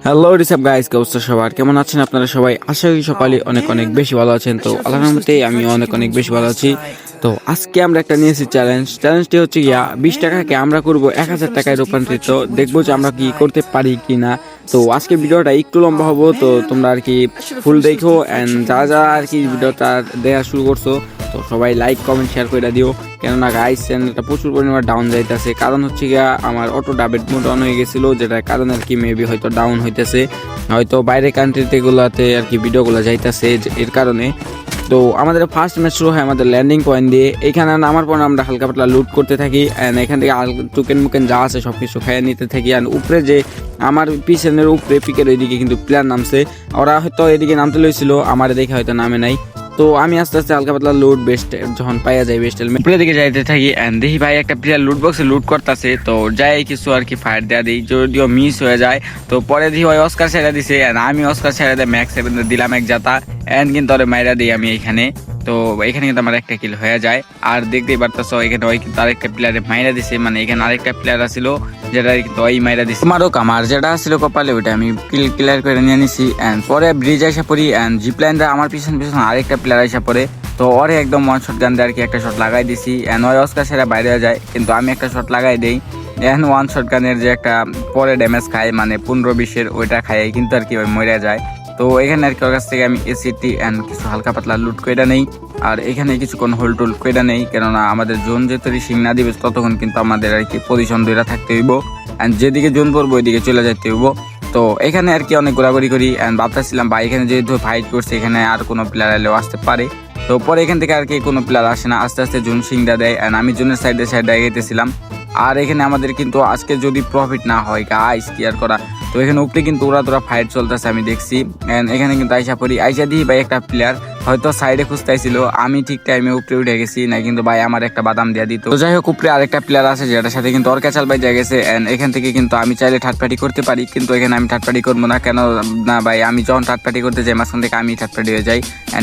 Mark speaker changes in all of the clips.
Speaker 1: Hello Rishabh guys, কি অবস্থা সবার? কেমন আছেন আপনারা সবাই? আশা করি সকালে অনেক অনেক বেশি ভালো আছেন। তো আল্লাহর রহমতে আমি অনেক অনেক বেশি ভালো আছি। তো আজকে আমরা একটা নিয়েছি চ্যালেঞ্জটি হচ্ছে গিয়া 20 টাকাকে আমরা করব 1000 টাকায় রূপান্তরিত। দেখবো যে আমরা কি করতে পারি কি না। তো আজকে ভিডিওটা একটু লম্বা হবো, তো তোমরা আর কি ফুল দেখো। অ্যান্ড যারা যারা আর কি ভিডিওটা দেখা শুরু করছো, তো সবাই লাইক কমেন্ট শেয়ার করে দিও। কেননা গাইস চ্যানেলটা প্রচুর পরিমাণে ডাউন যাইতেছে, কারণ হচ্ছে গিয়া আমার অটো ডাবেট মোড অন হয়ে গেছিলো, যেটার কারণে আর কি মেবি হয়তো ডাউন হইতেছে, হয়তো বাইরে কান্ট্রিতে গুলাতে আর কি ভিডিওগুলো যাইতেছে এর কারণে। তো আমাদের ফার্স্ট ম্যাচ শুরু হয় আমাদের ল্যান্ডিং পয়েন্ট দিয়ে। এখানে নামার পর আমরা হালকা পাতলা লুট করতে থাকি, অ্যান্ড এখান থেকে টুকেন মুকেন যা আছে সব কিছু খাইয়ে নিতে থাকি। অ্যান্ড উপরে যে আমার পিছনের উপরে পিকের ওইদিকে কিন্তু প্লেয়ার নামছে, ওরা হয়তো এদিকে নামতে লইছিল, আমার দেখে হয়তো নামে নাই। তো আমি আস্তে আস্তে হালকা পাতলা লুট বেস্ট যখন পাইয়া যাই বেস্ট উপরের দিকে যাইতে থাকি, অ্যান্ড দেখি ভাই একটা প্লেয়ার লুট বক্সে লুট করতেছে। তো যাই কিছু আর কি ফায়ার দেওয়া দিই, যদিও মিস হয়ে যায়। তো পরে দেখি ওই অস্কার ছেড়ে দিছে, অ্যান্ড আমি অস্কার ছেড়ে দিয়ে ম্যাক্স 7 দিলাম এক জাতা, অ্যান্ড কিন্তু ওরে মাইরা দিই আমি এইখানে। তো এখানে কিন্তু আমার একটা কিল হয়ে যায়। আর দেখতেই পারতেছো এখানে ওই কিন্তু আরেকটা প্লেয়ারে মাইরা দিছে, মানে এখানে আরেকটা প্লেয়ার ছিল যেটা কিন্তু ওই মাইরা দিছে। আমারও কামার যেটা ছিল কপালে ওইটা আমি ক্লিয়ার করে নিয়ে নিছি। অ্যান্ড পরে ব্রিজ আইসা পড়ি, অ্যান্ড জিপ লাইনটা আমার পিছন পিছন আরেকটা প্লেয়ার আইসা পড়ে। তো ওরে একদম ওয়ান শট গান দিয়ে আর কি একটা শট লাগাই দিছি, অ্যান্ড ওই অস্কার সেরা বাইরে হয়ে যায়, কিন্তু আমি একটা শট লাগাই দেই। অ্যান্ড ওয়ান শট গানের যে একটা পরে ড্যামেজ খায়, মানে 15-20-এর ওইটা খায় কিন্তু আর কি ওই মরে যায়। তো এখানে আর কি ওর কাছ থেকে আমি এসিটি অ্যান্ড কিছু হালকা পাতলা লুট কইরা নেই। আর এখানে কিছুক্ষণ হোল্ড টোল্ড কইরা নেই, কেননা আমাদের জোন যেতে সিং না দিবে ততক্ষণ কিন্তু আমাদের আর কি পজিশন ধরে থাকতে হইব, অ্যান্ড যেদিকে জোন পড়বো ওইদিকে চলে যেতে হইব। তো এখানে আর কি অনেক ঘোরাঘুরি করি, অ্যান্ড ভাবতেছিলাম বা এখানে যেহেতু ফাইট করছে এখানে আর কোনো প্লেয়ার এলেও আসতে পারে। তো পরে এখান থেকে আর কি কোনো প্লেয়ার আসে না, আস্তে আস্তে জোন সিংটা দেয়, অ্যান্ড আমি জোনের সাইডে এগিয়েছিলাম। আর এখানে আমাদের কিন্তু আজকে যদি প্রফিট না হয় গাইস কি আর করা। তো এখানে উপরে কিন্তু ওরা ফাইট চলতেছে আমি দেখছি, এখানে কিন্তু আইসা দিই ভাই একটা প্লেয়ার হয়তো সাইডে খুঁজতেছিল, আমি ঠিক টাইমে উপরে উঠে গেছি না, কিন্তু ভাই আমার একটা বাদাম দিয়ে দিত। তো যাই হোক উপরে আরেকটা প্লেয়ার আছে যেটার সাথে কিন্তু ওর ক্যাচাল ভাই যায় গেছে, এখান থেকে কিন্তু আমি চাইলে থার্ড পার্টি করতে পারি, কিন্তু এখানে আমি থার্ড পার্টি করবো না। কেন না ভাই, আমি যখন থার্ড পার্টি করতে যাই মাঝখান থেকে আমি থার্ড পার্টি হয়ে যাই,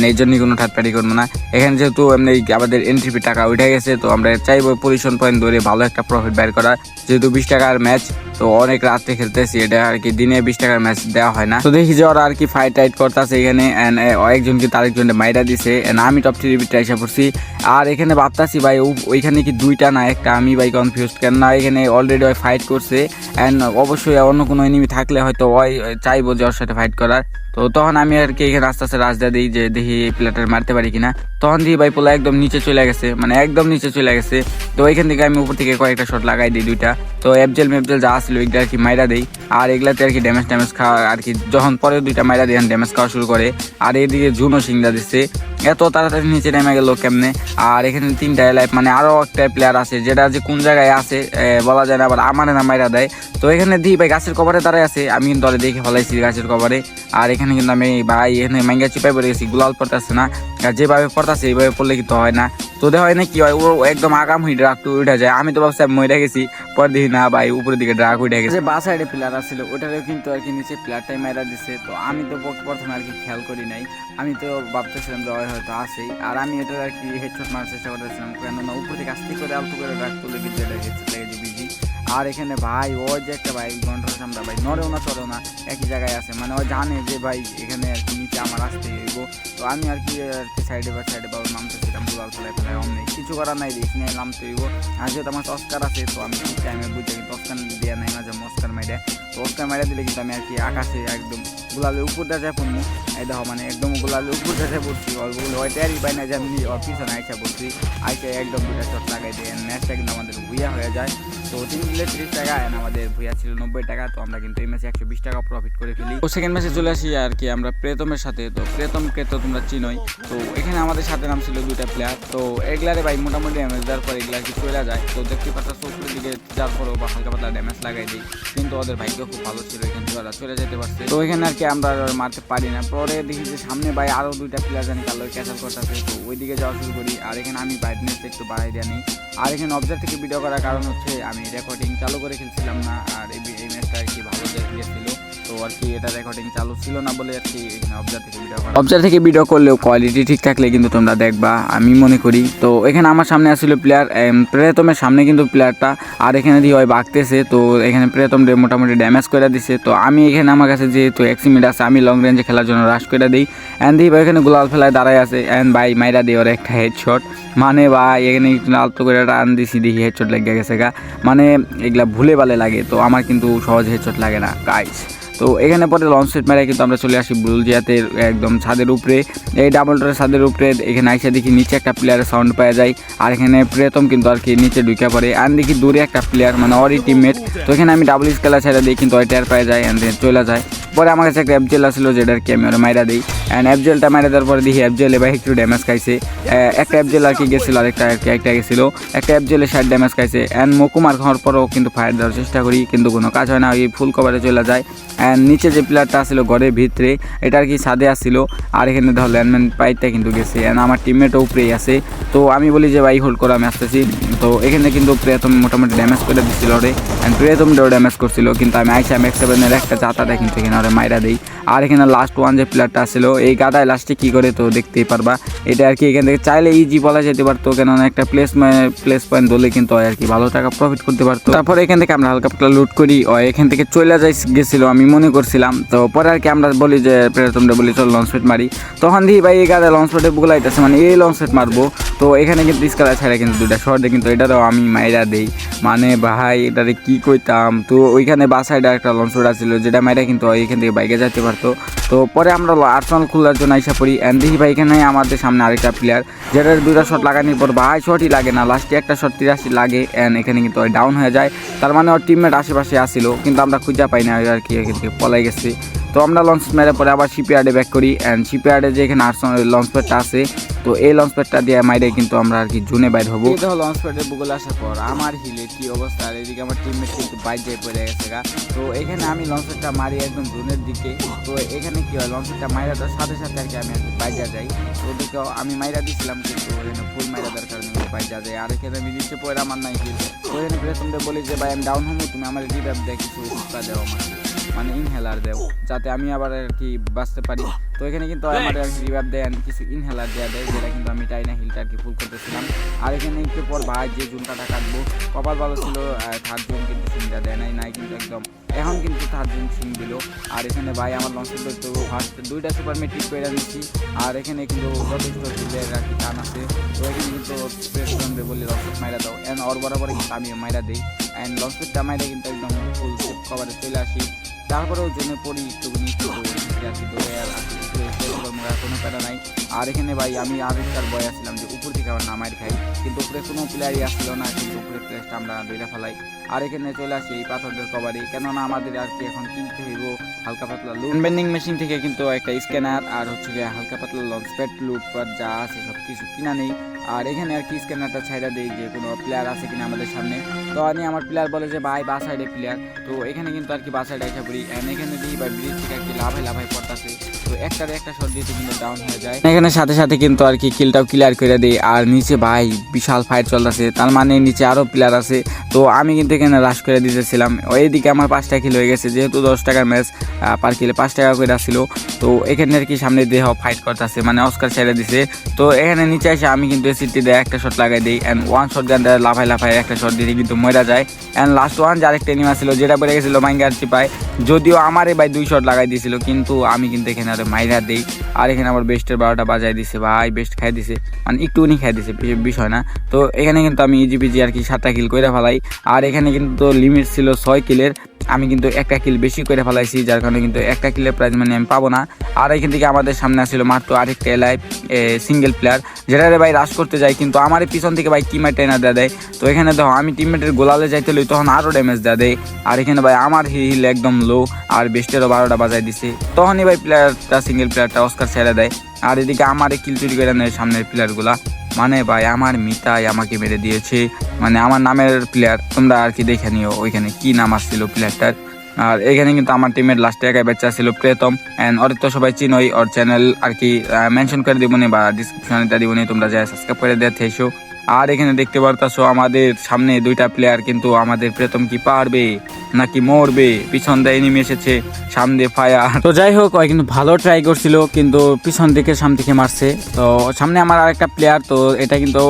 Speaker 1: এই জন্যই কোনো থার্ড পার্টি করবো না। এখানে যেহেতু এমনি আমাদের এন্ট্রি ফি টাকা উঠে গেছে, তো আমরা চাইবো পজিশন পয়েন্ট ধরে ভালো একটা প্রফিট বের করা। যেহেতু 20 টাকার ম্যাচ, তো অনেক রাত্রে খেলতেছি, এটা আর কি দিনে 20 টাকার ম্যাচ দেওয়া হয় না। তো দেখি যে ওরা আর কি ফাইট টাইট করতেছে এখানে, একজন কিন্তু আরেকজনকে মাইরা দিছে, আমি টপ 3 বিটে এসে পড়ছি। আর এখানে ভাবতাছি ভাই ওইখানে কি দুইটা না একটা, আমি ভাই কনফিউজ, কেন না এখানে অলরেডি ওই ফাইট করছে, অবশ্যই অন্য কোনো এনিমি থাকলে হয়তো ওই চাইবো যে ওর সাথে ফাইট করার। তো তখন আমি আর কি এখানে আস্তে আস্তে রাজদা দিই যে দেখি এই প্লেয়ারটা মারতে পারি কিনা। তখন দিয়ে ভাই পোলা একদম নিচে চলে গেছে, মানে একদম নিচে চলে গেছে। তো এখান থেকে আমি উপর থেকে কয়েকটা শট লাগাই দিই দুইটা। তো এফজেল যা আসলো এগুলো আর কি মাইরা দেই, আর এগুলাতে আর কি ড্যামেজ খাওয়া আর কি, যখন পরে দুইটা মাইরা দিয়ে ড্যামেজ খাওয়া শুরু করে। আর এদিকে জুনো সিংদা দিচ্ছে, এত তাড়াতাড়ি নিচে নেমে গেল কেমনে। আর এখানে 3টা লাইফ, মানে আরো একটা প্লেয়ার আছে যেটা যে কোন জায়গায় আছে বলা যায় না, আবার আমার না মাইরা দেয়। তো এখানে দিই ভাই গাছের কভারে দাঁড়ায় আছে, আমি কিন্তু ওরে দেখে ফলাইছি গাছের কভারে। আর এখানে কিন্তু আমি ভাই এখানে ম্যাঙ্গা চিপাই পড়ে গেছি, গুলাল পড়তেছে না, আর যেভাবে পড়তেছে এইভাবে পড়লে কিন্তু হয় না। তো দেখা হয় না কি হয়, ও একদম আগাম হয়ে ড্রাগ উঠে যায়, আমি তো ভাবছি আমি মরে গেছি, পরে দেখি না ভাই উপরের দিকে ড্রাগ উঠে গেছে। বা সাইডে প্লেয়ার আসছিল ওটারও কিন্তু আর কি নিচে প্লেয়ারটাই মেরা দিছে। তো আমি তো প্রথমে আর কি খেয়াল করি নাই, আমি তো ভাবতেছিলাম যে হয়তো আসেই, আর আমি এটা আর কি হেডশট মারার চেষ্টা করতেছিলাম, কেননা উপর থেকে আস্তে করে আলতু করে ড্রাগ তুলে কিন্তু এটা হেডশট লেগে বিজি। আর এখানে ভাই ওই যে একটা ভাই ঘন্টার সামনে ভাই নড়েও না চড়েও না, একই জায়গায় আছে, মানে ও জানে যে ভাই এখানে আর কি নিচে আমার আসতে হইব। তো আমি আর কি সাইডে বা নামতেছিলাম, গুলাল ফেলায় অমনি কিছু করার নাই, রিস্ক নিয়ে নামতে হইব। আর যেহেতু আমার অস্কার আছে, তো আমি ঠিক টাইমে বুঝে কিন্তু অস্কার দেওয়া নাই না, যেমন অস্কার মাইরা। তো অস্কার মাইরা দিলে কিন্তু আমি আর কি আকাশে একদম গুলালের উপর দিয়ে যায় পড়বো, এই দেখো মানে একদম গুলালের উপর দিয়ে পড়ছি, ওইটারই পাই না যে আমি ওর পিছনে আইসা পড়ছি, আইসা একদম 2টা শট লাগাই দিয়ে ম্যাচটা কিন্তু আমাদের ভুইয়া হয়ে যায়। তো 3 কিলো 30 টাকা, আমাদের ভুইয়া ছিল 90 টাকা। তো আমরা কিন্তু এই ম্যাচে 120 টাকা প্রফিট করে ফেলি। তো সেকেন্ড ম্যাচে চলে আসি আর কি আমরা প্রেতমের সাথে। তো প্রেতমকে তো তোমরা চিনোই। তো এখানে আমাদের সাথে নাম ছিল 2টা প্লেয়ার। তো এগুলারে ভাই মোটামুটি ড্যামেজ দেওয়ার পর এগুলা কি চলে যায়। তো দেখতে পাচ্ছ উপরের দিকে যার পরও বা হালকা পাতলা ড্যামেজ লাগাই দিই, কিন্তু ওদের ভাগ্য খুব ভালো ছিল, এখান থেকে ওরা চলে যেতে পারছে। তো এখানে আর কি আমরা মারতে পারি না। পরে দেখি যে সামনে ভাই আরও 2টা প্লেয়ার জানি কালো ক্যাচাল করতেছে, তো ওইদিকে যাওয়া শুরু করি। আর এখানে আমি ব্রাইটনেসটা একটু বাড়াই দেওয়া নেই। আর এখানে অবজার্ভ থেকে ভিডিও করার কারণ হচ্ছে আমি রেকর্ডিং চালু করে খেলছিলাম না, আর এই ম্যাচটা আর কি ভালো গেছিল। তো আর কি এটা রেকর্ডিং চালু ছিল না বলে আর কি এখানে অবজার থেকে ভিডিও করলেও কোয়ালিটি ঠিক থাকলে কিন্তু তোমরা দেখবা আমি মনে করি। তো এখানে আমার সামনে আসলে প্লেয়ার প্রিয়তমের সামনে কিন্তু প্লেয়ারটা, আর এখানে দিয়ে হয় বাগতেছে। তো এখানে প্রিয়তম মোটামুটি ড্যামেজ করে দিছে। তো আমি এখানে আমার কাছে যেহেতু এক্সিমিড আছে আমি লং রেঞ্জে খেলার জন্য রাশ করে দিই। অ্যান্ড দিই ভাই এখানে গোলাল ফেলায় দাঁড়ায় আছে, অ্যান্ড ভাই মাইরা দিই ওর একটা হেডশট। মানে ভাই এখানে একটু আলতো করে টান দিছি, দেখি হেডশট লেগে গেছে গা। মানে এগুলা ভুলে ভালে লাগে, তো আমার কিন্তু সহজ হেডশট লাগে না গাইস। তো এখানে পরে লঞ্চ সেট মেরে কিন্তু আমরা চলে আসি বুলজিয়াতের একদম ছাদের উপরে, এই ডাবলটার ছাদের উপরে। এখানে আইসা দেখি নিচে একটা প্লেয়ারের সাউন্ড পাওয়া যায়, আর এখানে প্রিয়তম কিন্তু আর কি নিচে ঢুকে পড়ে। আর দেখি দূরে একটা প্লেয়ার মানে ওরই টিমমেট। তো এখানে আমি ডাবল স্কেলার ছেড়ে দিই, কিন্তু ওই টের পাওয়া যায় অ্যান্ড চলে যায়। পরে আমার কাছে একটা এফজেল আসলো যেটার কি আমি ওরা মাইরা দিই, অ্যান্ড এফজেলটা মাইরা দেওয়ার পরে দেখি এফজেল এবার একটু ড্যামেজ খাইছে। একটা এফজেল আর কি গেছিলো, আরেকটা আর কি একটা গেছিলো, একটা এফজেলে 60 ড্যামেজ খাইছে। অ্যান্ড মকুমার খাওয়ার পরেও কিন্তু ফায়ার দেওয়ার চেষ্টা করি, কিন্তু কোনো কাজ হয় না, ওই ফুল কভারে চলে যায়। অ্যান্ড নিচে যে প্লেয়ারটা আসলো ঘরের ভিতরে, এটা আর কি ছাদে আসছিলো। আর এখানে ধর ল্যান্ডম্যান পাইটটা কিন্তু গেছে, অ্যান্ড আমার টিমমেটও উপরেই আছে। তো আমি বলি যে ভাই হোল্ড করে আমি আসতেছি। তো এখানে কিন্তু প্রিয়তম মোটামুটি ড্যামেজ করে দিচ্ছিল ওরে, অ্যান্ড প্রিয়তমটাও ড্যামেজ করছিল। কিন্তু আমি আইসা ম্যাক্স7-এর একটা চাতাটা কিন্তু এখানে ওরে মাইরা দিই। আর এখানে লাস্ট ওয়ান যে প্লেয়ারটা আসলো, এই গাদায় লাস্টে কী করে তো দেখতেই পারবা। এটা আর কি এখান থেকে চাইলে ইজি বলা যেতে পারতো, কেননা একটা প্লেস পয়েন্ট ধরলে কিন্তু আর কি ভালো টাকা প্রফিট করতে পারতো। তারপরে এখান থেকে আমরা হালকা পাতলা লুট করি, এখান থেকে চলে গেছিলো আমি মনে করছিলাম। তো পরে আর কি আমরা বলি যে তোমরা বলি চল লঞ্চ প্যাড মারি। তখন দিই ভাই এই গাদায় লঞ্চ প্যাডে বুগলাইতেছে, মানে এই লঞ্চ প্যাড মারবো। তো এখানে কিন্তু স্কালার ছাড়া কিন্তু দুটা শর্ট দেয়, কিন্তু এটারও আমি মাইরা দেই। মানে ভাই এটারে কি কইতাম। তো ওইখানে বাসাইডে একটা লঞ্চ প্যাড ছিল যেটা মাইরা কিন্তু ওইখান থেকে বাইকে যেতে পারতো। তো পরে আমরা আর্সেনাল খোলার জন্য আইসা পড়ি, অ্যান্ড দেখি ভাই এখানে আমাদের সামনে আরেকটা প্লেয়ার যেটার দুটা শট লাগানোর পর ভাই শটই লাগে না, লাস্টে একটা শট 83 লাগে, অ্যান্ড এখানে কিন্তু ওই ডাউন হয়ে যায়। তার মানে ওর টিমমেট আশেপাশে আসছিল, কিন্তু আমরা খুঁজে পাই না আর কি, এখান থেকে পলাই গেছে। তো আমরা লঞ্চ মেরে পরে আবার শিপইয়ার্ডে ব্যাক করি, অ্যান্ড শিপইয়ার্ডে যে এখানে আর্সেনাল লঞ্চ প্যাডটা আছে, তো এই লঞ্চ প্যাডটা দিয়ে মাইরে কিন্তু আমরা আর কি জুনে বাইর হবো। এটা লঞ্চ প্যাডের বুগল আসার পর আমার হিলে কি অবস্থা, আর এদিকে আমার টিমমেট কিন্তু বাইক যাই পড়ে গেছে গা। তো এখানে আমি লঞ্চ প্যাডটা মারি একদম জুনের দিকে। তো এখানে কি হয় লঞ্চ প্যাডটা মাইরা দেওয়ার সাথে সাথে আর কি আমি আর কি বাইজা যাই। তো ওদিকেও আমি মাইরা দিছিলাম, কিন্তু এখানে ফুল মাইরা দেওয়ার কারণে বাইজা যায়। আর এখানে আমি নিচে পড়ে আমার নাই হিল। তো এখানে প্রেসনদের বলি যে ভাই আমি ডাউন হবো, তুমি আমার রিভাইভ দেয় কিছু উৎসাহ দেও আমাকে, মানে ইনহেলার দেও, যাতে আমি আবার আর কি বাঁচতে পারি। তো এখানে কিন্তু আমার আর কি রিভাইভ দেয়, কিছু ইনহেলার দেওয়া দেয়, যেটা কিন্তু আমি টাইনা হিলটা আর কি ফুল করতেছিলাম। আর এখানে একটু পর ভাই যে জুনটাটা কাটবো, কপাল ভালো ছিল থার্ড জুন কিন্তু সিনটা দেয় নাই কিন্তু একদম এখন কিন্তু থার্ড জুন সিন দিল। আর এখানে ভাই আমার লঞ্চের তো ফার্স্ট দুইটা সুপার মেট্রিক পেয়ে নিচ্ছি। আর এখানে কিন্তু যথেষ্ট হিলের আর কি টান আছে। তো এখানে কিন্তু প্রেসিডেন্টে বলি লঞ্চেট মাইরা দাও, অ্যান্ড ওর বরাবর কিন্তু আমি মাইরা দিই, অ্যান্ড লঞ্চেটটা মাইরা কিন্তু একদম ফুল সেফ কভারে চলে আসি। তারপরেও জন্য পড়ি একটুখানি কোনো প্যারা নাই। আর এখানে ভাই আমি আরেকটার বয় আসছিলাম যে উপর থেকে আবার নামাই খাই, কিন্তু উপরে কোনো প্লেয়ারই আসছিল না, কিন্তু উপরে প্লেসটা আমরা দইরা ফেলাই। আর এখানে চলে আসি এই পাথরদের কভারে, কেননা আমাদের আর কি এখন কিনতে হইব হালকা পাতলা লুট বেন্ডিং মেশিন থেকে, কিন্তু একটা স্ক্যানার আর হচ্ছে গিয়ে হালকা পাতলা লঞ্চ প্যাড লুটপাট যা আছে সব কিছু কিনা নেই। আর এখানে আর কি স্ক্যানারটা ছাইড়া দেই যে কোনো প্লেয়ার আছে কিনা আমাদের সামনে। তো আমি আমার প্লেয়ার বলে যে ভাই বা সাইডে প্লেয়ার। তো এখানে কিন্তু আর কি বা সাইডে এসে পড়ি, অ্যান্ড এখানে দিই বা ব্রিজ থেকে আর কি লাভাই পড়তেছে। তো একটা শট দিয়ে কিন্তু ডাউন হয়ে যায়। এখানে সাথে সাথে কিন্তু আর কি কিলটাও ক্লিয়ার করে দিই। আর নিচে ভাই বিশাল ফাইট চলতেছে, তার মানে নিচে আরও প্লেয়ার আছে। তো আমি কিন্তু এখানে রাশ করে দিতেছিলাম, ওইদিকে আমার 5টা কিল হয়ে গেছে, যেহেতু 10 টাকার ম্যাচ পার কিলে 5 টাকা করে আসছিল। তো এখানে আর কি সামনে দেহ ফাইট করতেছে, মানে অস্কার ছেড়ে দিছে। তো এখানে নিচে এসে আমি কিন্তু এসিটি দিয়ে একটা শট লাগাই দিই, অ্যান্ড ওয়ান শট গান দেয় লাফাই একটা শট দিয়ে কিন্তু মরা যায়। অ্যান্ড লাস্ট ওয়ান যে আরেকটা এনিমি ছিল যেটা বেড়ে গেছিলো মাইঙ্গার চিপায়, যদিও আমারে ভাই 2 শট লাগাই দিয়েছিল, কিন্তু আমি কিন্তু এখানে আরে মাইরা দিই। আর এখানে আমার বেস্টের 12টা বাজাই দিছে, ভাই বেস্ট খাই দিছে, মানে একটুখানি খাই দিছে, বিষয় না। তো এখানে কিন্তু আমি ইজি আর কি 7টা কিল করে ফেলাই। আর এখানে কিন্তু লিমিট ছিল 6 কিলের, আমি কিন্তু একটা কিল বেশি করে ফেলাইছি, যার কারণে কিন্তু একটা কিলের প্রাইজ মানে আমি পাবো না। আর এখান থেকে আমাদের সামনে আসছিল মাত্র আরেকটা এলাইভ সিঙ্গেল প্লেয়ার, যেটারে ভাই রাশ করতে যায়, কিন্তু আমার পিছন থেকে ভাই কিমার ট্রেনার দেওয়া দেয়। তো এখানে দেখো আমি টিমমেটের গোলালে যাইতে লই, তখন আরও ড্যামেজ দেওয়া দেয়। আর এখানে ভাই আমার হিল একদম লো, আর বেস্টেরও 12টা বাজাই দিছে। তখনই ভাই প্লেয়ারটা সিঙ্গেল প্লেয়ারটা অস্কার ছেড়ে দেয়। আর এদিকে আমার কিল চুরি করে নেয় সামনের প্লেয়ারগুলা, মানে ভাই আমার মিতাই আমাকে মেরে দিয়েছে, মানে আমার নামের প্লেয়ার, তোমরা আর কি দেখে নিও ওইখানে কি নাম আসছিল প্লেয়ারটার। আর এখানে কিন্তু আমার টিমের লাস্টে একাই বাচ্চা ছিল প্রিয়তম, অ্যান্ড ওর তো সবাই চিনোই, ওর চ্যানেল আর কি মেনশন করে দিবনি বা ডিসক্রিপশনে দিব নি, তোমরা যাই সাবস্ক্রাইব করে দিয়ে থেসো। আর এখানে দেখতে পারতাছো আমাদের সামনে দুইটা প্লেয়ার, কিন্তু আমাদের প্রথম কি পারবে নাকি মরবে। পিছন দিয়ে এনিমি এসেছে, সামনে ফায়ার। তো যাই হোক, ওই কিন্তু ভালো ট্রাই করছিল, কিন্তু পিছন দিকে সামনে থেকে মারছে। তো সামনে আমার আরেকটা প্লেয়ার, তো এটা কিন্তু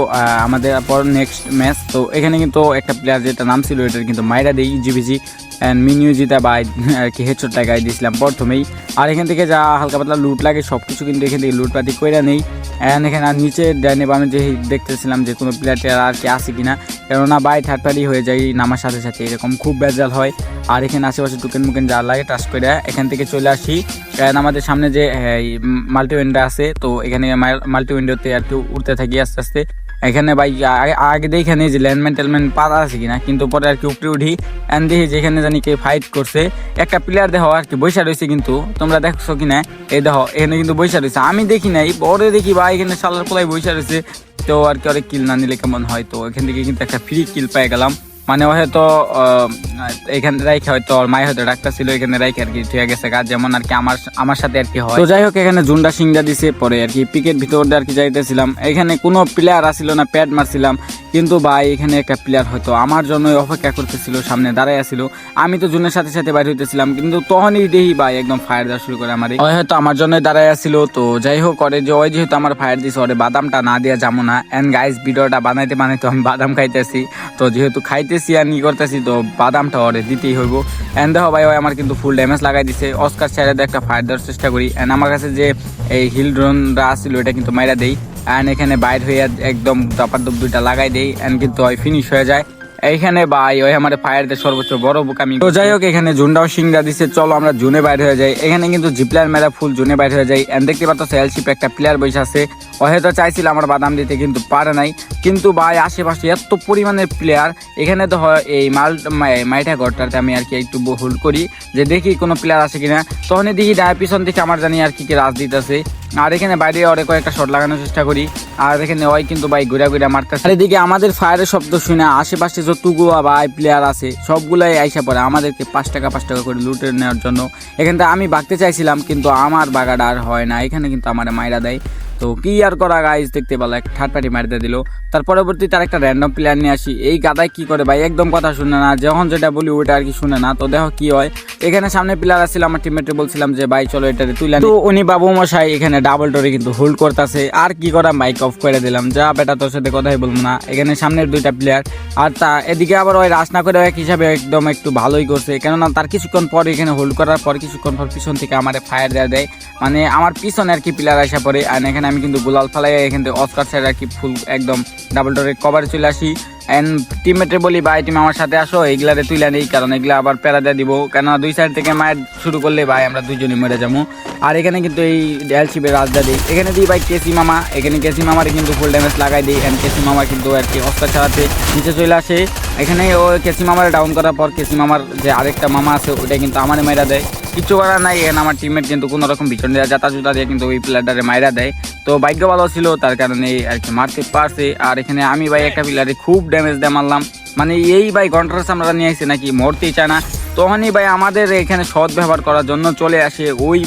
Speaker 1: আমাদের পর নেক্সট ম্যাচ। তো এখানে কিন্তু একটা প্লেয়ার যেটা নাম ছিল এটা কিন্তু মাইরা দেই জিবিজি অ্যান্ড মিনিউ জিতা বাই আর কি হেডশট লাগাই দিয়েছিলাম প্রথমেই। আর এখান থেকে যা হালকা পাতলা লুট লাগে সব কিছু কিন্তু এখান থেকে লুটপাতি কইরা নেই। অ্যান্ড এখানে আর নিচে ডাইনে বামে যে দেখতেছিলাম যে কোনো প্লেয়ার আর কি আছে কিনা, কেননা বাই থার্ড পার্টি হয়ে যায় নামার সাথে সাথে, এরকম খুব বেজাল হয়। আর এখানে আশেপাশে টুকেন মুকেন যা লাগে টাচ করে এখান থেকে চলে আসি। আমাদের সামনে যে মাল্টি উইন্ডো আছে, তো এখানে মাল্টি উইন্ডোতে আর কি উঠতে থাকি আস্তে আস্তে। এখানে ভাই আগে দেখে নেই যে ল্যান্ডম্যান টেলম্যান পাতা আছে কিনা, কিন্তু পরে আর কি উপরে উঠি অ্যান্ড দেখি যেখানে জানি কে ফাইট করছে। একটা প্লেয়ার দেখো আর কি বৈশা রয়েছে, কিন্তু তোমরা দেখছো কিনা এই দেখো এখানে কিন্তু বৈশা রয়েছে, আমি দেখি নাই পরে দেখি ভাই এখানে সালার কোলাই বৈশা রয়েছে। তো আর কি অনেক কিল না নিলে কেমন হয়, তো এখান থেকে কিন্তু একটা ফ্রি কিল পেয়ে গেলাম। মানে হয়তো এখানে রাইখে হয়তো ওর মায়ের হয়তো ডাক্তার ছিল, এখানে রাইখে আর কি ঠিক গেছে কাজ, যেমন আর কি আমার সাথে আর কি হয়। তো যাই হোক, এখানে জুন্ডা সিংডা দিছে, পরে আর কি পিকের ভিতর দিয়ে আর কি যাইতেছিলাম। এখানে কোনো প্লেয়ার আসছিল না, প্যাড মারছিলাম, কিন্তু ভাই এখানে একটা প্লেয়ার হয়তো আমার জন্য অপেক্ষা করতেছিল, সামনে দাঁড়াই আসছিল। আমি তো জুনের সাথে সাথে বাইরে হইতেছিলাম, কিন্তু তখনই দেখি ভাই একদম ফায়ার দেওয়া শুরু করে আমার, হয়তো আমার জন্য দাঁড়াই আসছিল। তো যাই হোক, করে যে ওই যেহেতু আমার ফায়ার দিছে, ওরে বাদামটা না দেওয়া যাবো না। অ্যান্ড গাইস, ভিডিওটা বানাইতে বানাইতে আমি বাদাম খাইতেছি, তো যেহেতু খাইতেছি আর নি করতেছি, তো বাদামটা ওরে দিতেই হইব। অ্যান্ড দেখো ভাই, আমার কিন্তু ফুল ড্যামেজ লাগাই দিছে। অস্কার ছেড়ে একটা ফায়ার দেওয়ার চেষ্টা করি, অ্যান্ড আমার কাছে যে এই হিল ড্রোনরা আসছিল এটা কিন্তু মাইরা দেই। অ্যান্ড এখানে বাইর হয়ে একদম দাপার দুপ দুইটা লাগাই দেই, অ্যান্ড কিন্তু ওই ফিনিশ হয়ে যায়। এইখানে ভাই ওই আমার ফায়ার দিয়ে সর্বোচ্চ বড় বোকামি। তো যাই হোক, এখানে জুনটাও সিংরা দিছে, চলো আমরা জুনে বাইর হয়ে যাই। এখানে কিন্তু জি প্লেয়ার মেরা ফুল জুনে বাইর হয়ে যায়। এন্ড দেখতে পাচ্ছ এলশিপে একটা প্লেয়ার বসে আছে, ও হয়তো চাইছিল আমার বাদাম দিতে, কিন্তু পারে নাই। কিন্তু ভাই আশেপাশে এত পরিমাণের প্লেয়ার, এখানে তো হয় এই মাইটা ঘরটাতে আমি আর কি একটু হোল্ড করি যে দেখি কোনো প্লেয়ার আছে কিনা। তখনই দেখি পিছন থেকে আমার জানি আর কি রাজ দিতেছে। আর এখানে বাইরে অনেক কয়েকটা শট লাগানোর চেষ্টা করি, আর এখানে ওই কিন্তু ভাই ঘুরা ঘুরা মারতেছে। আর এদিকে আমাদের ফায়ারের শব্দ শুনে আশেপাশে যতগুলো ভাই প্লেয়ার আছে সবগুলাই আইসা পড়ে আমাদেরকে 5 টাকা করে লুটে নেওয়ার জন্য। এখানটা আমি ভাগতে চাইছিলাম, কিন্তু আমার বাগাটা আর হয় না, এখানে কিন্তু আমার মাইরা দেয়। তো কি আর করা গাইজ, দেখতে পেলো এক থার্ড পার্টি মারিতে দিল। তার পরবর্তী তার একটা র্যান্ডম প্লেয়ার নিয়ে আসি। এই গাদায় কি করে ভাই, একদম কথা শুনে না, যখন যেটা বলি ওইটা আর কি শুনে না। তো দেখো কি হয়, এখানে সামনে প্লেয়ার আসছিল, আমার টিমমেটে বলছিলাম যে ভাই চলো এটাতে তুলে, তো উনি বাবু মশাই এখানে ডাবল ডোরে কিন্তু হোল্ড করতেছে। আর কি করা, মাইক অফ করে দিলাম, যা বেটা তোর সাথে কথাই বলবো না। এখানে সামনের দুইটা প্লেয়ার, আর তা এদিকে আবার ওই রাশ না করে এক হিসাবে একদম একটু ভালোই করছে, কেননা তার কিছুক্ষণ পর এখানে হোল্ড করার পর কিছুক্ষণ পর পিছন থেকে আমার ফায়ার দেয়, মানে আমার পিছনে আর কি প্লেয়ার আসা পড়ে। আর এখানে আমি কিন্তু গোলাল ফালাই এখান থেকে অস্কার সাইড আর কি ফুল একদম ডাবল ডোরে কভারে চলে আসি। অ্যান্ড টিমমেটে বলি ভাই তুমি আমার সাথে আসো, এগুলারে তুইলা নেই, কারণ এগুলা আবার প্যারা দিয়ে দিব, কেননা দুই সাইড থেকে মায়ের শুরু করলে ভাই আমরা দুইজনই মরে যাবো। আর এখানে কিন্তু এই এলশিপের রাজদা দিই, এখানে দিই ভাই কেসি মামা, এখানে কেসি মামার কিন্তু ফুল ড্যামেজ লাগাই দিই। অ্যান্ড কেসি মামা কিন্তু আর কি অস্কার ছাড়াতে নিচে চলে আসে। এখানে ও কেসি মামার ডাউন করার পর কেসি মামার যে আরেকটা মামা আছে ওটা কিন্তু আমার মাইরা দেয়, কিছু করার নাই। এখানে আমার টিমমেট কিন্তু কোনো রকম পিছন দেওয়া জাতা জুতা দিয়ে কিন্তু ওই প্লেয়ারটারে মাইরা দেয়। তো ভাগ্য ভালো ছিল, তার কারণে আর কি মারতে পারছে। আর এখানে আমি ভাই একটা প্লেয়ারে খুব ড্যামেজ দিয়ে মারলাম, মানে এই ভাই ঘন্টার সামরা নিয়ে আসছে নাকি মরতেই চায় না। তখনই ভাই আমাদের এখানে সৎ ব্যবহার করার জন্য চলে আসে ওই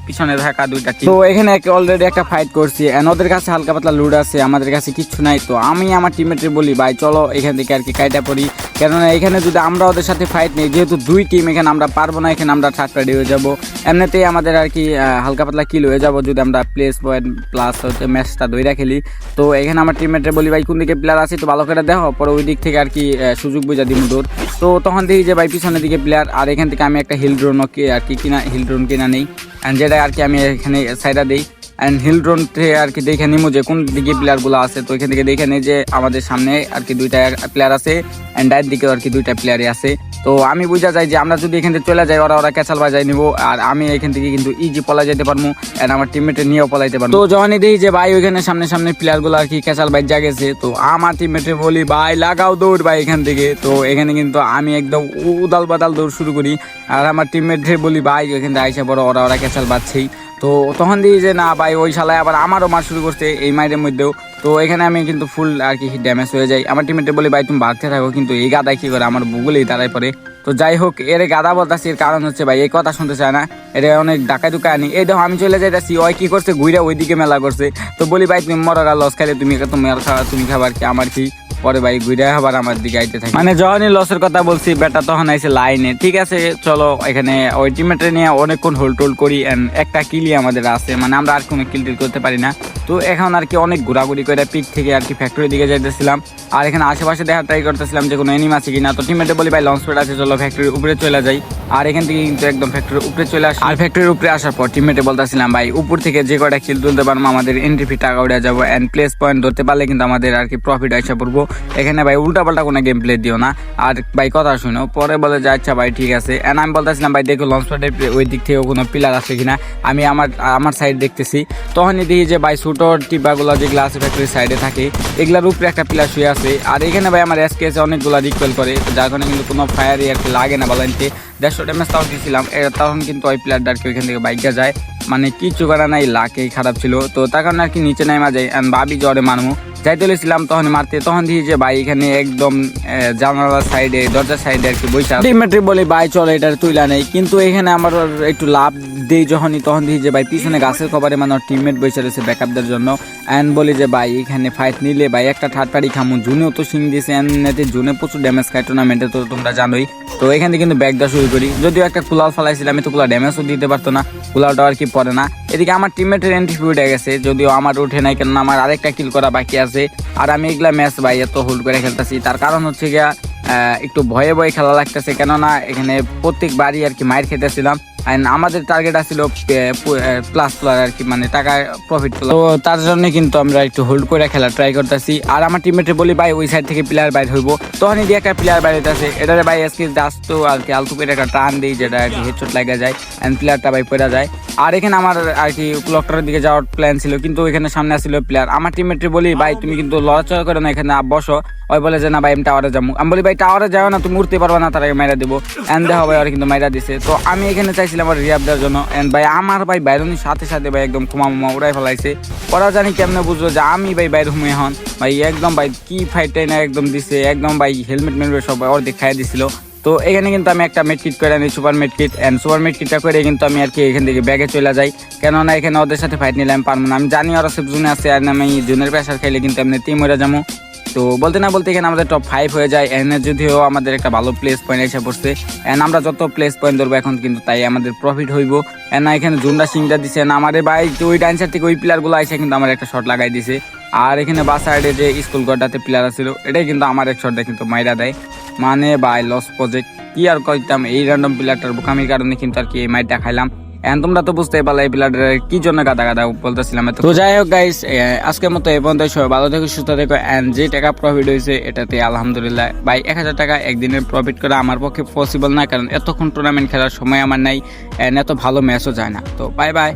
Speaker 1: পিছনে থাকা দুইটা। তো এখানে অলরেডি একটা ফাইট করছি, এন্ড ওদের কাছে হালকা পাতলা লুট আছে, আমাদের কাছে কিচ্ছু নাই। তো আমি আমার টিমমেটে বলি ভাই চলো এখান থেকে আর কি কাইটা পড়ি, কেননা এখানে যদি আমরা ওদের সাথে ফাইট নেই, যেহেতু দুই টিম, এখানে আমরা পারবো না, এখানে আমরা থার্ড পার্টি হয়ে যাবো। এমনিতেই আমাদের আর কি হালকা পাতলা কিল হয়ে যাবো যদি আমরা প্লেস পয়েন্ট প্লাস হচ্ছে ম্যাচটা দইরা খেলি। তো এখানে আমার টিমমেটে বলি ভাই কোন দিকে প্লেয়ার আছে তো ভালো করে দেখো, পরে ওই দিক থেকে আর কি সুযোগ বুঝা দিব দৌড়। তো তখন দেখি যে ভাই পিছনের দিকে প্লেয়ার, আর এখান থেকে আমি একটা হিল ড্রোন আর কি হিল ড্রোন কিনা নেই, অ্যান্ড যেটা আর কি আমি এখানে সাইডা দিই। অ্যান্ড হিল ড্রোন আর কি দেখে নিবো যে কোন দিকে প্লেয়ারগুলো আছে। তো এখান থেকে দেখে নিই যে আমাদের সামনে আর কি দুইটা প্লেয়ার আছে, অ্যান্ড ডায়ের দিকে আর কি দুইটা প্লেয়ারই আছে। তো আমি বুঝা যাই যে আমরা যদি এখান থেকে চলে যাই, ওরা ক্যাচাল বাজাই নিবো, আর আমি এখান থেকে কিন্তু ইজি পলাই যেতে পারবো, অ্যান্ড আমার টিমমেটে নিয়েও পলাইতে পারবো। তো যখনই দেখি যে ভাই ওইখানে সামনে প্লেয়ারগুলো আর কি ক্যাচাল বাজা গেছে, তো আমার টিমমেটে বলি ভাই লাগাও দৌড় ভাই এখান থেকে। তো এখানে কিন্তু আমি একদম উদাল বাদাল দৌড় শুরু করি, আর আমার টিমমেটে বলি ভাই ওইখান থেকে আইসা পড়ো, ওরা ক্যাচাল বাজছেই। তো তখন দেখি যে না ভাই ওই শালায় আবার আমারও মার শুরু করছে এই মাইরের মধ্যেও। তো এখানে আমি কিন্তু ফুল আর কি ড্যামেজ হয়ে যাই। আমার টিমমেটে বলি ভাই তুমি ভাগতে থাকো, কিন্তু এই গাদায় কি করে আমার বুগুলেই দাঁড়ায় পড়ে। তো যাই হোক, এর গাদা বলতাছি, এর কারণ হচ্ছে ভাই এই কথা শুনতে চায় না, এটা অনেক ডাকাই দুকা আনি। এই দেখো আমি চলে যাইতাছি, ওই কি করছে ঘুরে ওইদিকে মেলা করছে। তো বলি ভাই তুমি মরগা লস খাইলে তুমি তুমি খাবার কি আমার কি। পরে ভাই ঘুরে আবার আমার দিকে আইতে থাকে, মানে যখনই লসের কথা বলছি বেটা তখন আইসে লাইনে। ঠিক আছে চলো, এখানে ওই টিমমেটে নিয়ে অনেকক্ষণ হোল্ড টোল্ড করি, এন্ড একটা কিলি আমাদের আছে, মানে আমরা আর কোনো কিল টিল করতে পারি না। তো এখন আর কি অনেক ঘোরাঘুরি করে পিক থেকে আর কি ফ্যাক্টরির দিকে যাইতেছিলাম, আর এখানে আশেপাশে দেখার ট্রাই করতেছিলাম যে কোনো এনিমি আছে কিনা। তো টিমমেটে বলি ভাই লঞ্চ প্যাড আছে, চলো ফ্যাক্টরির উপরে চলে যাই। আর এখান থেকে কিন্তু একদম ফ্যাক্টরির উপরে চলে আসি, আর ফ্যাক্টরির উপরে আসার পর টিমমেটে বলতেছিলাম ভাই উপর থেকে যে কয়টা কিল তুলতে পারবো আমাদের এন্ট্রি ফি টাকা উঠে যাবো, এন্ড প্লেস পয়েন্ট ধরতে পারলে কিন্তু আমাদের আর কি প্রফিট আসা পড়বো। এখানে ভাই উল্টাপাল্টা কোনো গেম প্লে দিও না, আর ভাই কথা শুনো। পরে বলে যে আচ্ছা ভাই ঠিক আছে। এন্ড আমি বলতেছিলাম ভাই দেখো লঞ্চ প্যাডের ওই দিক থেকে কোনো পিলার আছে কিনা, আমি আমার সাইড দেখতেছি। তখনই দেখি যে ভাই ছোটো টিপাগুলো যেগুলো আছে ফ্যাক্টরির সাইডে থাকে, এগুলার উপরে একটা পিলার শুয়ে আছে। আর এখানে ভাই আমার এসকেএসে অনেকগুলো রিকোয়েল করে, যার কারণে কিন্তু কোনো ফায়ারই আর কি লাগে না বালাইতে। 150 ড্যামেজ তাও দিয়েছিলাম, তখন কিন্তু ওই প্লেয়ারটা আর কি ওইখান থেকে বাইকে যায়, মানে কিছু করা নাই, লাকেই খারাপ ছিল। তো তার কারণে আর কি নিচে নামা যায়, ভাবি জ্বরে মারমু যাইতে লেছিলাম তখন মারতে, তখন দিয়ে যে ভাই এখানে একদম জানালার সাইডে দরজার সাইডে আর কি বৈশা টিমমেটে বলে ভাই চলো এটা তুইলা নেই। কিন্তু এখানে আমার একটু লাভ দেই যখনই, তখন দিয়ে যে ভাই পিছনে গাছের কভারে মানে টিমমেট বসে রয়েছে ব্যাকআপদের জন্য। অ্যান্ড বলি যে ভাই এখানে ফাইট নিলে ভাই একটা থার্ড পার্টি খামু, জুনেও তো সিং দিয়েছে, এমনিতে জুনে প্রচুর ড্যামেজ খায় টুর্নামেন্টে, তো তোমরা জানোই। তো এখান থেকে কিন্তু ব্যাক দেওয়া শুরু করি, যদিও একটা কুলাল ফালাইছিলাম, আমি তো কুলার ড্যামেজও দিতে পারতো না, কুলালটা আর কি পড়ে না। এদিকে আমার টিমমেটের এন্ট্রি ফি উঠে গেছে, যদিও আমার উঠে নাই, কেন আমার আরেকটা কিল করা বাকি আছে। আর আমি এগুলা ম্যাচ ভাই এত হোল্ড করে খেলতেছি, তার কারণ হচ্ছে গিয়া একটু ভয়ে ভয়ে খেলা লাগতেছে, কেননা এখানে প্রত্যেকবারই আর কি মাইর খেতেছিলাম। আমাদের টার্গেট আছিল প্লাস তোলার আর কি, মানে টাকা প্রফিট তোলা। তো তার জন্য কিন্তু আমরা একটু হোল্ড করে খেলা ট্রাই করতেছি। আর আমার টিমমেটে বলি ভাই ওই সাইড থেকে প্লেয়ার বাইর হইব, তখনই দিয়ে একটা প্লেয়ার বাইরে আছে, এটারে ভাই আজকে আসতো আর কি আলতু করে একটা টান দিই, যেটা আর কি হেডশট লাগা যায়, এন্ড প্লেয়ারটা ভাই পড়ে যায়। আর এখানে আমার আর কি ক্লকটারের দিকে যাওয়ার প্ল্যান ছিল, কিন্তু এখানে সামনে আসছিল প্লেয়ার। আমার টিমমেটে বলি ভাই তুমি কিন্তু লড়াচড়া করে না, এখানে বসো। ওই বলে যে না ভাই আমি টাওয়ারে যাবো, আমি বলি ভাই টাওয়ারে যাও না, তুমি উঠতে পারবা না, তার আগে মাইরা দেবো। এন্ড দেখো ভাই ওরা কিন্তু মাইরা দিছে। তো আমি এখানে চাইছিলাম আমার রিয়াব দেওয়ার জন্য, এন্ড ভাই আমার ভাই বাইরনির সাথে সাথে ভাই একদম খুমা উড়াই ফেলাইছে। ওরা জানি কেমনে বুঝলো যে আমি ভাই বাইর হুমে এখন ভাই একদম ভাই কি ফাইটটাই না একদম দিছে, একদম ভাই হেলমেট মেলমেট সব ওর দেখাই দিছিল। তো এখানে কিন্তু আমি একটা মেডকিট করে আনি, সুপার মেডকিট, এন্ড সুপার মেডকিটটা করে কিন্তু আমি আর কি এখান থেকে ব্যাগে চলে যাই, কেননা এখানে ওদের সাথে ফাইট নিলে আমি পারবো না। আমি জানি ওরা সব জুনে আছে, আর আমি জুনের প্রেশার খাইলে কিন্তু এমনি টিম হয়ে যাবো। তো বলতে না বলতে এখানে আমাদের টপ 5 হয়ে যায়, এনে যদিও আমাদের একটা ভালো প্লেস পয়েন্ট এসে পড়ছে, এন্ড আমরা যত প্লেস পয়েন্ট ধরবো এখন কিন্তু তাই আমাদের প্রফিট হইব। এন্ড এখানে জুনটা সিংটা দিছে না আমাদের ভাই, ওই ডান্সার থেকে ওই প্লেয়ারগুলো আইসে কিন্তু আমার একটা শট লাগাই দিছে। আর এখানে বাস সাইডে যে স্কুল ঘরটাতে প্লেয়ার ছিল, এটাই কিন্তু আমার এক শটটা কিন্তু মাইরা দেয়, মানে ভাই লস প্রজেক্ট কি আর কইতাম। এই র্যান্ডম প্লেয়ারটার বোকামির কারণে কিন্তু আর কি এই মাইটটা খাইলাম। এখন তোমরা তো বুঝতে পারলে এই প্লেয়ারের কি জন্য গাদা গাদা বলতেছিলাম। তো যাই হোক গাইস, আজকের মতো এই পর্যন্ত, সবাই ভালো থেকো সুস্থ থেকো। এন্ড যে টাকা প্রফিট হয়েছে এটাতে আলহামদুলিল্লাহ ভাই, 1000 টাকা একদিনের প্রফিট করা আমার পক্ষে পসিবল না, কারণ এতক্ষণ টুর্নামেন্ট খেলার সময় আমার নাই, এত ভালো ম্যাচও যায় না। তো বাই বাই।